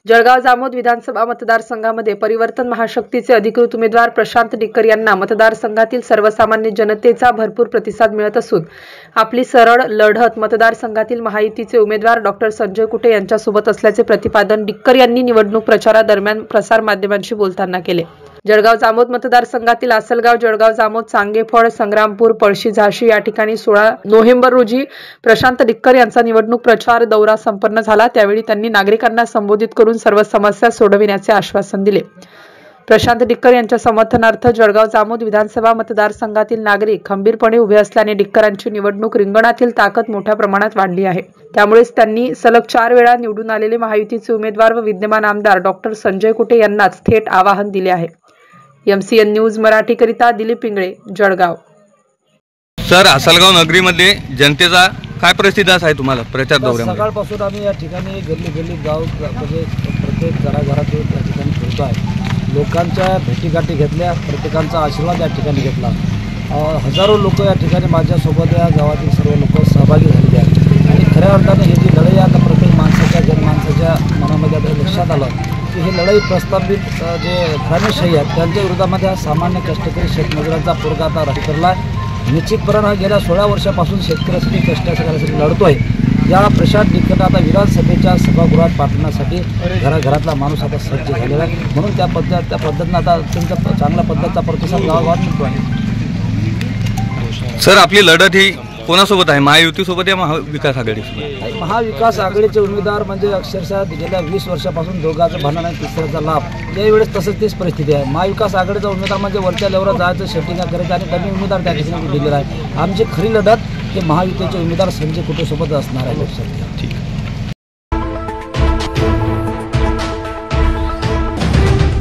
जळगाव जामोद विधानसभा मतदारसंघामध्ये परिवर्तन महाशक्तीचे अधिकृत उमेदवार प्रशांत डिक्कर यांना मतदारसंघातील सर्वसामान्य जनतेचा भरपूर प्रतिसाद मिळत असून आपली सरळ लढत मतदारसंघातील महायुतीचे उमेदवार डॉक्टर संजय कुटे यांच्यासोबत असल्याचे प्रतिपादन डिक्कर यांनी निवडणूक प्रचारादरम्यान प्रसार माध्यमांशी बोलताना केले। जळगाव जामोद मतदारसंघातील आसलगाव, जळगाव जामोद, सांगेफळ, संग्रामपूर, पळशी, झाशी या ठिकाणी 16 नोव्हेंबर रोजी प्रशांत डिक्कर यांचा निवडणूक प्रचार दौरा संपन्न झाला। त्यावेळी त्यांनी नागरिकांना संबोधित करून सर्व समस्या सोडविण्याचे आश्वासन दिले। प्रशांत डिक्कर यांच्या समर्थनार्थ जळगाव जामोद विधानसभा मतदारसंघातील नागरिक खंबीरपणे उभे असल्याने डिक्करांची निवडणूक रिंगणातील ताकद मोठ्या प्रमाणात वाढली आहे। त्यामुळेच त्यांनी सलग 4 वेळा निवडून आलेले महायुतीचे उमेदवार व विद्यमान आमदार डॉक्टर संजय कुटे यांनाच थेट आवाहन दिले आहे। MCN न्यूज मराठी करिता दिलीप पिंगळे, जळगाव। सर, आसलगाव नगरीमध्ये जनतेचा काय प्रतिसाद आहे तुम्हाला प्रचार दौऱ्यामध्ये? सकाळपासून आम्ही या ठिकाणी गल्ली गाव म्हणजे प्रत्येक घराघरात या ठिकाणी फिरतो आहे। लोकांच्या भेटीगाठी घेतल्या, प्रत्येकांचा आशीर्वाद या ठिकाणी घेतला। हजारो लोक या ठिकाणी माझ्यासोबत या गावातील सर्व लोक सहभागी झालेले आहेत आणि खऱ्या अर्थाने ही जी लढाई आता प्रत्येक माणसाच्या जनमानसाच्या मनामध्ये आता लक्षात आलं की ही लढाई प्रस्तावित जे घराणेशाही आहेत त्यांच्या विरोधामध्ये हा सामान्य कष्टकरी शेतमजुरांचा पोरगा आता राजकारला निश्चितपणे हा गेल्या 16 वर्षापासून शेतकऱ्यासाठी कष्टकऱ्यासाठी लढतो आहे। या प्रशांत डिक्करला आता विधानसभेच्या सभागृहात पाठवण्यासाठी घराघरातला माणूस आता सज्ज झालेला आहे। म्हणून त्या पद्धतीनं आता अत्यंत चांगल्या पद्धतीचा प्रतिसाद गावागावात मिळतो आहे। सर, आपली लढत ही कोणासोबत आहे? महायुतीसोबत या महाविकास आघाडीसोबत? महाविकास आघाडीचे उमेदवार म्हणजे अक्षरशः गेल्या 20 वर्षापासून दोघांचं भांडण आणि तिसऱ्याचा लाभ यावेळेस तसंच तीच परिस्थिती आहे। महाविकास आघाडीचा उमेदवार म्हणजे वरच्या लेवलवर जायचं, सेटिंग करायचं आणि कमी उमेदवार त्या ठिकाणी दिलेला आहे। आमची खरी लढत हे महायुतीचे उमेदवार संजय कुटेसोबत असणार आहे। लक्षात घ्या। ठीक आहे।